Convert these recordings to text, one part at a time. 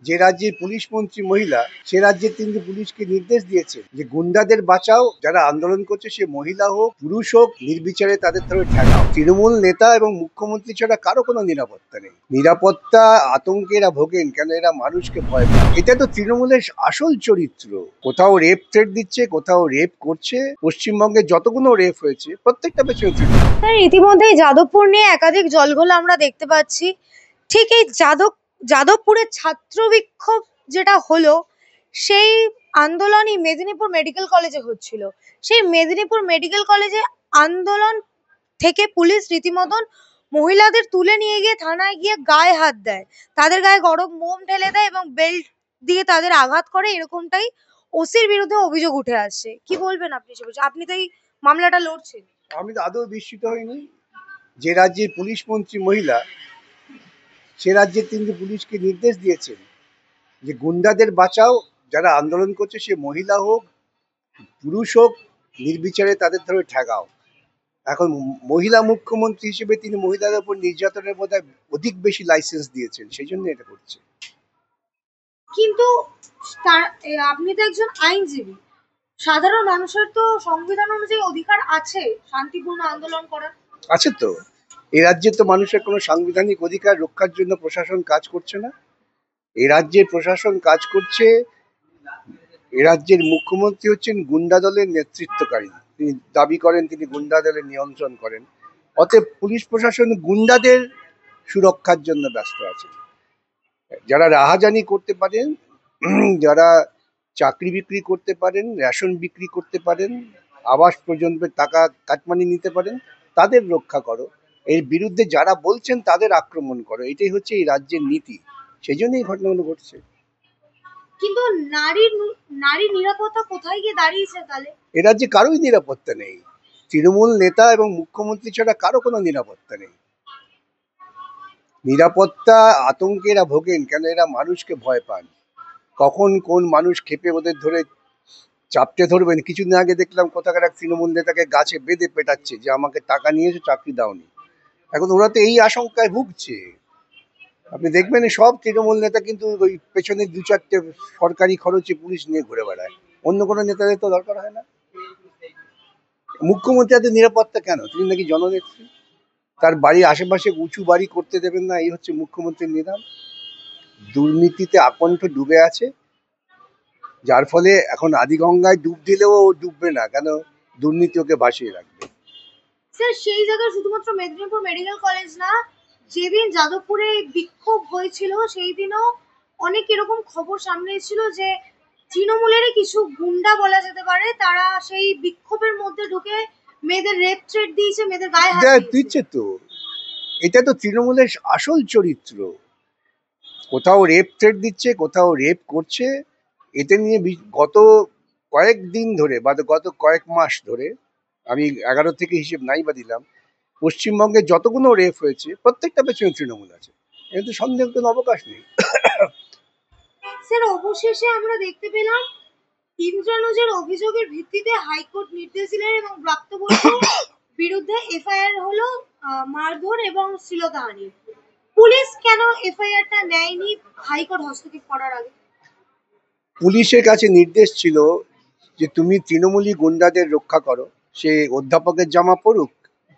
যে রাজ্যের পুলিশ মন্ত্রী মহিলা, সে রাজ্যের তিনি পুলিশকে নির্দেশ দিয়েছে যে গুন্ডাদের বাঁচাও, যারা আন্দোলন করছে সে মহিলা হোক পুরুষ হোক নির্বিচারে তাদের ধরে ঠেকাও। তৃণমূল নেতা এবং মুখ্যমন্ত্রী ছাড়া কারো কোনো নিরাপত্তা নেই। নিরাপত্তা আতঙ্কে এরা ভোগেন কেন? এরা মানুষকে ভয় পায়। এটা তো তৃণমূলের আসল চরিত্র। কোথাও রেপ থ্রেট দিচ্ছে, কোথাও রেপ করছে। পশ্চিমবঙ্গে যতগুলো রেপ হয়েছে প্রত্যেকটা পেছনে তৃণমূল। স্যার, ইতিমধ্যেই যাদবপুর নিয়ে একাধিক জলঘোলা আমরা দেখতে পাচ্ছি। ঠিক এই যাদবপুরের ছাত্র বিক্ষোভ যেটা হলো, সেই আন্দোলনই মেদিনীপুর মেডিকেল কলেজে হচ্ছিল। সেই মেদিনীপুর মেডিকেল কলেজে আন্দোলন থেকে পুলিশ রীতিমতন মহিলাদের তুলে নিয়ে গিয়ে থানায় গিয়ে গায়ে হাত দেয়, তাদের গায়ে গরম মোম ঢেলে দেয় এবং বেল্ট দিয়ে তাদের আঘাত করে, এরকমটাই ওসির বিরুদ্ধে অভিযোগ উঠে আসছে। কি বলবেন আপনি সে বিষয়ে? আপনি তো এই মামলাটা লড়ছেন। আমি তো আদৌ বিস্মিত হইনি। যে রাজ্যের পুলিশ মন্ত্রী মহিলা, সে রাজ্যের তিনি পুলিশকে নির্দেশ দিয়েছেন যে গুন্ডাদের বাঁচাও, যারা আন্দোলন করছে সে মহিলা হোক পুরুষ হোক নির্বিচারে তাদের ধরে ঠেকাও। এখন মহিলা মুখ্যমন্ত্রী হিসেবে তিনি মহিলাদের উপর নির্যাতনের বোধহয় অধিক বেশি লাইসেন্স দিয়েছেন, সেই জন্য এটা করছে। কিন্তু আপনি তো একজন আইনজীবী, সাধারণ মানুষের তো সংবিধান অনুযায়ী অধিকার আছে শান্তিপূর্ণ আন্দোলন করার। আছে তো। এ রাজ্যে তো মানুষের কোনো সাংবিধানিক অধিকার রক্ষার জন্য প্রশাসন কাজ করছে না। এ রাজ্যের প্রশাসন কাজ করছে, এ রাজ্যের মুখ্যমন্ত্রী হচ্ছেন গুন্ডা দলের নেতৃত্বকারী। তিনি দাবি করেন তিনি গুন্ডা দলের নিয়ন্ত্রণ করেন। অতএব পুলিশ প্রশাসন গুন্ডাদের সুরক্ষার জন্য ব্যস্ত আছে। যারা রাহাজানি করতে পারেন, যারা চাকরি বিক্রি করতে পারেন, রেশন বিক্রি করতে পারেন, আবাস পর্যন্ত টাকা কাটমানি নিতে পারেন, তাদের রক্ষা করো। এর বিরুদ্ধে যারা বলছেন তাদের আক্রমণ করো। এটাই হচ্ছে এই রাজ্যের নীতি। সেই জন্য এই ঘটনাগুলো ঘটছে। কিন্তু নারীর নারী নিরাপত্তা কোথায় গিয়ে দাঁড়িয়েছে তাহলে? এ রাজ্যে কারোই নিরাপত্তা নেই। তৃণমূল নেতা এবং মুখ্যমন্ত্রী ছাড়া কারো কোনো নিরাপত্তা নেই। নিরাপত্তা আতঙ্কে এরা ভোগেন কেন? এরা মানুষকে ভয় পান। কখন কোন মানুষ খেপে ওদের ধরে চাপটে ধরবেন। কিছুদিন আগে দেখলাম কোথাকার এক তৃণমূল নেতাকে গাছে বেঁধে পেটাচ্ছে যে আমাকে টাকা নিয়েছে, চাকরি দাওনি। এখন ওরা তো এই আশঙ্কায় ভুগছে। আপনি দেখবেন সব তৃণমূল নেতা কিন্তু ওই পেছনে দু চারটে সরকারি খরচে পুলিশ নিয়ে ঘুরে বেড়ায়। অন্য কোনো নেতাদের তো দরকার হয় না। মুখ্যমন্ত্রী এত নিরাপত্তা কেন? তিনি নাকি জননেত্রী। তার বাড়ির আশেপাশে উঁচু বাড়ি করতে দেবেন না, এই হচ্ছে মুখ্যমন্ত্রীর নিদান। দুর্নীতিতে আকণ্ঠ ডুবে আছে, যার ফলে এখন আদিগঙ্গায় ডুব দিলেও ও ডুববে না, কেন? দুর্নীতি ওকে ভাসিয়ে রাখবে। স্যার, সেই জায়গায় শুধুমাত্র মেদিনীপুর মেডিকেল কলেজ না, যেদিন যাদবপুরে বিক্ষোভ হয়েছিল সেই দিনও অনেক এরকম খবর সামনে এসেছিল যে তৃণমূলেরই কিছু গুন্ডা বলা যেতে পারে, তারা সেই বিক্ষোভের মধ্যে ঢুকে মেয়েদের রেপ থ্রেট দিয়েছে, মেয়েদের গায়ে হাত দিয়েছে। দিচ্ছে তো। এটা তো তৃণমূলের আসল চরিত্র। কোথাও রেপ থ্রেট দিচ্ছে, কোথাও রেপ করছে। এতে নিয়ে গত কয়েকদিন ধরে বা গত কয়েক মাস ধরে, আমি 11 থেকে হিসেব নাই বা দিলাম, পশ্চিমবঙ্গে যতগুলো রেপ হয়েছে প্রত্যেকটা পেছনে তৃণমূল আছে। এতে সন্দেহের কোনো অবকাশ নেই। স্যার, অবশেষে আমরা দেখতে পেলাম ইন্দ্রানুজের অভিযোগের ভিত্তিতে হাইকোর্ট নির্দেশ দিলেন এবং প্রাপ্তবয়স্ক বিরুদ্ধে এফআইআর হলো মারধর এবং শ্লীলতাহানি। পুলিশ কেন এফআইআরটা নেয়নি হাইকোর্ট হস্তক্ষেপ করার আগে? পুলিশের কাছে নির্দেশ ছিল যে তুমি তৃণমূলী গুন্ডাদের রক্ষা করো। সে অধ্যাপকের জামা পড়ুক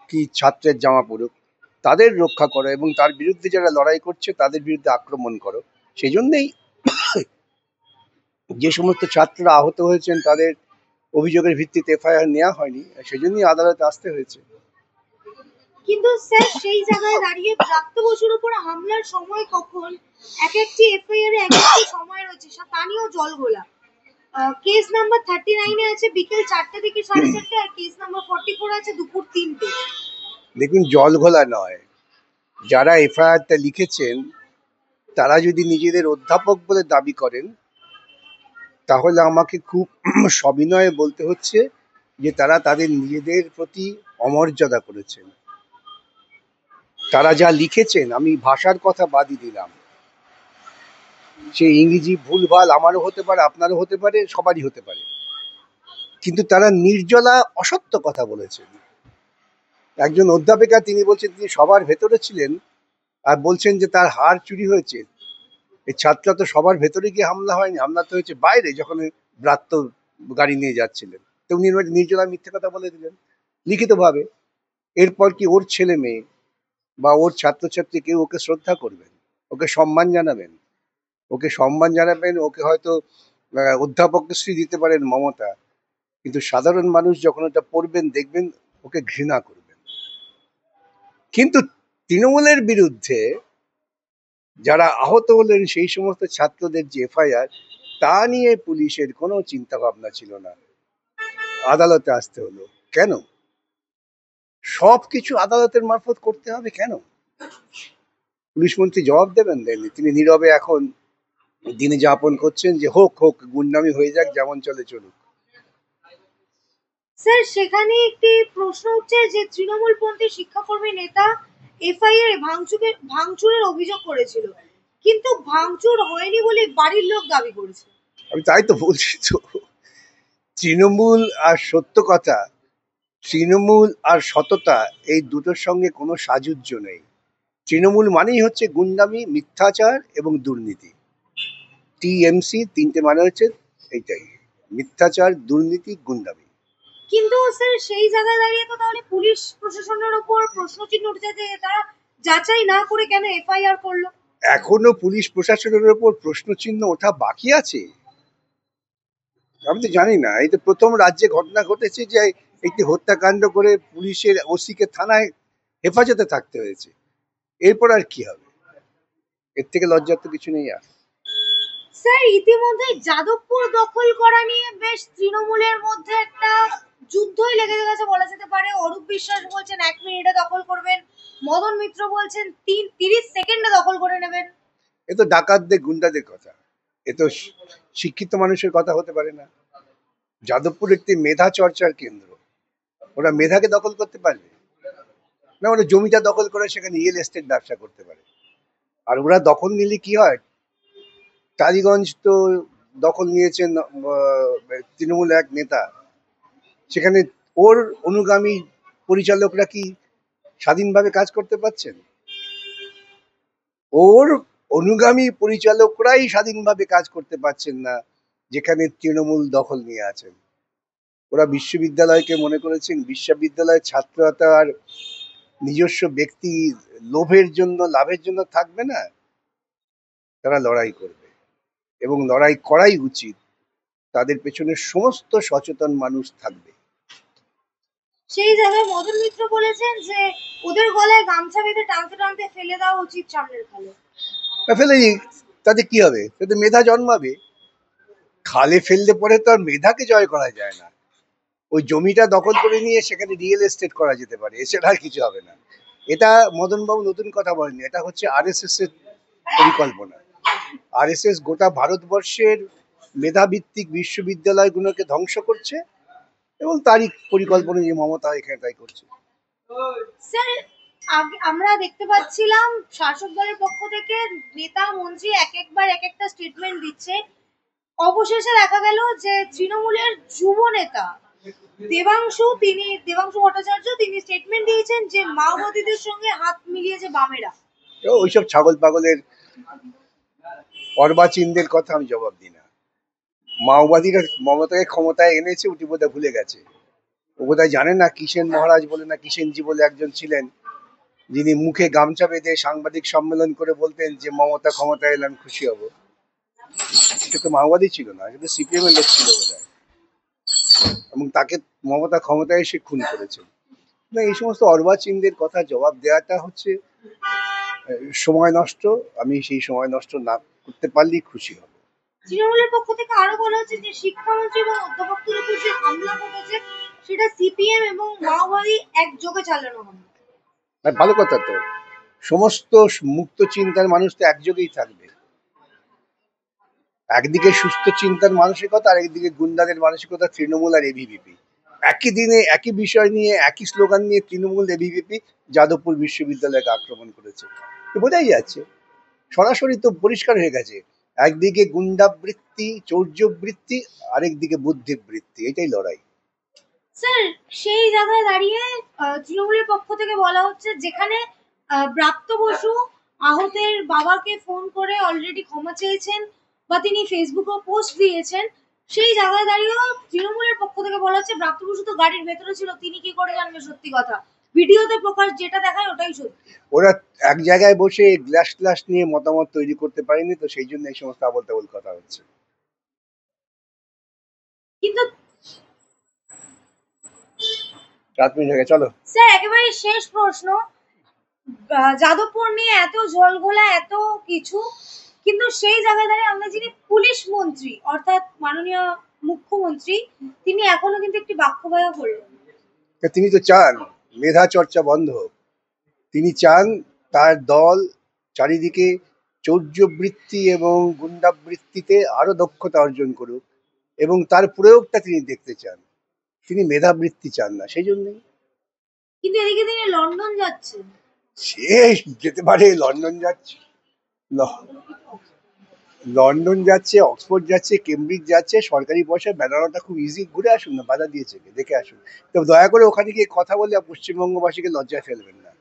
কি ছাত্রের জামা পড়ুক, তাদের রক্ষা করো এবং তার বিরুদ্ধে যারা লড়াই করছে তাদের বিরুদ্ধে আক্রমণ করো। সেই জন্যেই যে সমস্ত ছাত্ররা আহত হয়েছেন তাদের অভিযোগের ভিত্তিতে এফআইআর নেওয়া হয়নি, সেজন্যই আদালতে আসতে হয়েছে। কিন্তু স্যার, সেই জায়গায় দাঁড়িয়ে প্রাপ্তবয়স্কের উপর হামলার সময় কখন? এক একটি এফআইআর এ এক একটি সময় রয়েছে, তা নিয়েও জলঘোলা। কেস নাম্বার 39 এ আছে বিকেল 4টা থেকে 4:30, আর কেস নাম্বার 44 আছে দুপুর 3টে। দেখুন, জল ঘোলা নয়। যারা এফআইআরটা লিখেছেন তারা যদি নিজেদের অধ্যাপক বলে দাবি করেন তাহলে আমাকে খুব সবিনয়ে বলতে হচ্ছে যে তারা তাদের নিজেদের প্রতি অমর্যাদা করেছেন। তারা যা লিখেছেন, আমি ভাষার কথা বাদই দিলাম, সে ইংরেজি ভুলভাল আমারও হতে পারে, আপনারও হতে পারে, সবারই হতে পারে, কিন্তু তারা নির্জলা অসত্য কথা বলেছেন। একজন অধ্যাপিকা তিনি বলছেন তিনি সবার ভেতরে ছিলেন আর বলছেন যে তার হার চুরি হয়েছে। এই ছাত্ররা তো সবার ভেতরে গিয়ে হামলা হয়নি, হামলা তো হয়েছে বাইরে, যখন ওই ব্রাত্য গাড়ি নিয়ে যাচ্ছিলেন। তো উনি নির্জলা মিথ্যে কথা বলে দিলেন লিখিতভাবে। এরপর কি ওর ছেলে মেয়ে বা ওর ছাত্রছাত্রী কেউ ওকে শ্রদ্ধা করবেন, ওকে সম্মান জানাবেন? ওকে সম্মান জানাবেন, ওকে হয়তো অধ্যাপকশ্রী দিতে পারেন মমতা, কিন্তু সাধারণ মানুষ যখন ওটা পড়বেন দেখবেন ওকে ঘৃণা করবেন। কিন্তু তৃণমূলের বিরুদ্ধে যারা আহত হলেন সেই সমস্ত ছাত্রদের যে এফআইআর, তা নিয়ে পুলিশের কোনো চিন্তা ভাবনা ছিল না, আদালতে আসতে হলো কেন? সবকিছু আদালতের মারফত করতে হবে কেন? পুলিশ মন্ত্রী জবাব দেননি, তিনি নীরবে এখন দিনে যাপন করছেন যে হোক হোক, গুন্ডামি হয়ে যাক, যেমন চলে চলুক। স্যার, সেখানে একটি প্রশ্ন উঠছে যে তৃণমূলপন্থী শিক্ষাকর্মী নেতা এফআইআর ভাঙচুরের অভিযোগ করেছিল, কিন্তু ভাঙচুর হয়নি বলে বাড়ির লোক দাবি করেছে। আমি তাই তো বলছি তো, তৃণমূল আর সত্য কথা, তৃণমূল আর সততা, এই দুটোর সঙ্গে কোনো সাযুজ্য নেই। তৃণমূল মানেই হচ্ছে গুন্ডামি, মিথ্যাচার এবং দুর্নীতি। টিএমসি তিনটে মানে হচ্ছে এইটাই, মিথ্যাচার, দুর্নীতি, গুন্ডামি। কিন্তু স্যার, সেই জায়গায় দাঁড়িয়ে তো তাহলে পুলিশ প্রশাসনের উপর প্রশ্নচিহ্ন উঠছে যে তারা যাচাই না করে কেন এফআইআর করলো। এখনো পুলিশ প্রশাসনের উপর প্রশ্নচিহ্ন ওঠা বাকি আছে? আমি তো জানি না, এই তো প্রথম রাজ্যে ঘটনা ঘটেছে যে একটি হত্যাকাণ্ড করে পুলিশের ওসিকে থানায় হেফাজতে থাকতে হয়েছে। এরপর আর কি হবে? এর থেকে লজ্জার তো কিছু নেই আর। স্যার, ইতিমধ্যে যাদবপুর দখল করা নিয়ে বেশ তৃণমূলের মধ্যে একটা যুদ্ধই লেগে গেছে বলা যেতে পারে। অরূপ বিশ্বাস বলছেন 1 মিনিটে দখল করবেন, মদন মিত্র বলছেন 30 সেকেন্ডে দখল করে নেবেন। এ তো ডাকাতদের, গুন্ডাদের কথা, এ তো শিক্ষিত মানুষের কথা হতে পারে না। যাদবপুর একটি মেধা চর্চার কেন্দ্র, ওরা মেধাকে দখল করতে পারবে না? ওরা জমিটা দখল করে সেখানে রিয়েল এস্টেট ব্যবসা করতে পারে। আর ওরা দখল নিলে কি হয়, টালিগঞ্জ তো দখল নিয়েছেন তৃণমূল এক নেতা, সেখানে ওর অনুগামী পরিচালকরা কি স্বাধীনভাবে কাজ করতে পারছেন? ওর অনুগামী পরিচালকরাই স্বাধীনভাবে কাজ করতে পারছেন না যেখানে তৃণমূল দখল নিয়ে আছেন। ওরা বিশ্ববিদ্যালয়কে মনে করেছেন বিশ্ববিদ্যালয়ের ছাত্ররা তো আর নিজস্ব ব্যক্তি লোভের জন্য, লাভের জন্য থাকবে না, তারা লড়াই করবে এবং লড়াই করাই উচিত। তাদের পেছনে সমস্ত সচেতন মানুষ থাকবে। সেই জায়গায় মদন মিত্র বলেছেন যে ওদের গলায় গামছা বেঁধে টানতে টানতে ফেলে দেওয়া উচিত সামনের খালে। ফেলে দিক, তাতে কি হবে? তাতে মেধা জন্মাবে। খালে ফেললে পরে তো আর মেধাকে জয় করা যায় না। ওই জমিটা দখল করে নিয়ে সেখানে রিয়েল এস্টেট করা যেতে পারে, এছাড়া আর কিছু হবে না। এটা মদনবাবু নতুন কথা বলেনি, এটা হচ্ছে আরএসএস এর পরিকল্পনা। আরএসএস গোটা ভারতবর্ষের মেধাভিত্তিক বিশ্ববিদ্যালয়গুলোকে ধ্বংস করছে এবং তারই পরিকল্পনা যে মমতা এখানে তাই করছে। স্যার, আমরা দেখতে পাচ্ছিলাম শাসক দলের পক্ষ থেকে নেতা মন্ত্রী একবার এক একটা স্টেটমেন্ট দিচ্ছে। অবশেষে দেখা গেল যে তৃণমূলের যুব নেতা দেবাংশু ভট্টাচার্য তিনি স্টেটমেন্ট দিয়েছেন যে মাওবাদীদের সঙ্গে হাত মিলিয়েছে বামেরা। ওইসব ছাগল পাগলের অর্বাচীনদের কথা আমি জবাব দিই না। মাওবাদীরা মমতাকে ক্ষমতায় এনেছে, উটি বোধহয় ভুলে গেছে। ও বোধহয় জানে না কিষেন মহারাজ বলে না কিষেনজি বলে একজন ছিলেন, যিনি মুখে গামছা বেঁধে সাংবাদিক সম্মেলন করে বলতেন যে মমতা ক্ষমতায় এলে আমি খুশি হব। সে তো মাওবাদী ছিল না, সে তো সিপিএম এর লোক ছিল বোধহয়, এবং তাকে মমতা ক্ষমতায় এসে খুন করেছে। না, এই সমস্ত অর্বাচীনদের কথা জবাব দেওয়াটা হচ্ছে সময় নষ্ট। আমি সেই সময় নষ্ট না করতে পারলেই খুশি হব। তৃণমূলের পক্ষ থেকে আরো বলা হচ্ছে যে শিক্ষামন্ত্রী এবং অধ্যাপকদের উপর যে হামলা ঘটেছে সেটা সিপিএম এবং মাওবাদী একযোগে চালানো হবে। ভালো কথা তো, সমস্ত মুক্ত চিন্তার মানুষ তো একযোগেই থাকবে। একদিকে সুস্থ চিন্তার মানসিকতা আর একদিকে গুন্ডাদের মানসিকতা, তৃণমূল আর এবিভিপি। একই দিনে একই বিষয় নিয়ে একই স্লোগান নিয়ে তৃণমূল, এবিভিপি যাদবপুর বিশ্ববিদ্যালয়কে আক্রমণ করেছে। তো বোঝাই যাচ্ছে, সরাসরি তো পরিষ্কার হয়ে গেছে, একদিকে গুন্ডাবৃত্তি, চৌর্যবৃত্তি, আরেকদিকে বুদ্ধিবৃত্তি, এটাই লড়াই। স্যার, সেই জায়গায় দাঁড়িয়ে তৃণমূলের পক্ষ থেকে বলা হচ্ছে যেখানে ব্রাত্য বসু আহতের বাবাকে ফোন করে অলরেডি ক্ষমা চেয়েছেন বা তিনি ফেসবুকে পোস্ট দিয়েছেন। সেই জায়গায় দাঁড়িয়েও তৃণমূলের পক্ষ থেকে বলা হচ্ছে প্রাপ্ত বসু তো গাড়ির ভেতরে ছিল, তিনি কি করে জানবে সত্যি কথা। ভিডিওতে প্রকাশ যেটা দেখায় ওটাই সত্যি। ওরা এক জায়গায় বসে গ্লাস গ্লাস নিয়ে মতামত তৈরি করতে পারেনি, তো সেই জন্য এই সমস্ত আবল তাবল কথা হচ্ছে। কিন্তু 7 মিনিট হয়ে গেছে, চলো। স্যার একেবারে শেষ প্রশ্ন, যাদবপুর নিয়ে এত জলঘোলা এত কিছু, কিন্তু সেই জায়গায় দাঁড়িয়ে আমরা যিনি পুলিশ মন্ত্রী অর্থাৎ মাননীয় মুখ্যমন্ত্রী, তিনি এখনো কিন্তু একটি বাক্যবায়ও করলেন। তা তিনি তো চান মেধা চর্চা বন্ধ হোক। তিনি চান তার দল চারিদিকে চৌর্যবৃত্তি এবং গুন্ডাবৃত্তিতে আরো দক্ষতা অর্জন করুক, এবং তার প্রয়োগটা তিনি দেখতে চান। তিনি মেধাবৃত্তি চান না, সেই জন্যই। কিন্তু এদিকে তিনি লন্ডন যাচ্ছেন। সে যেতে পারে, লন্ডন যাচ্ছে, লন্ডন যাচ্ছে, অক্সফোর্ড যাচ্ছে, কেমব্রিজ যাচ্ছে, সরকারি পয়সা বেড়ানোটা খুব ইজি। ঘুরে আসুন না, বাধা দিয়েছে কে? দেখে আসুন। তো দয়া করে ওখানে গিয়ে কথা বলে পশ্চিমবঙ্গবাসীকে লজ্জায় ফেলবেন না।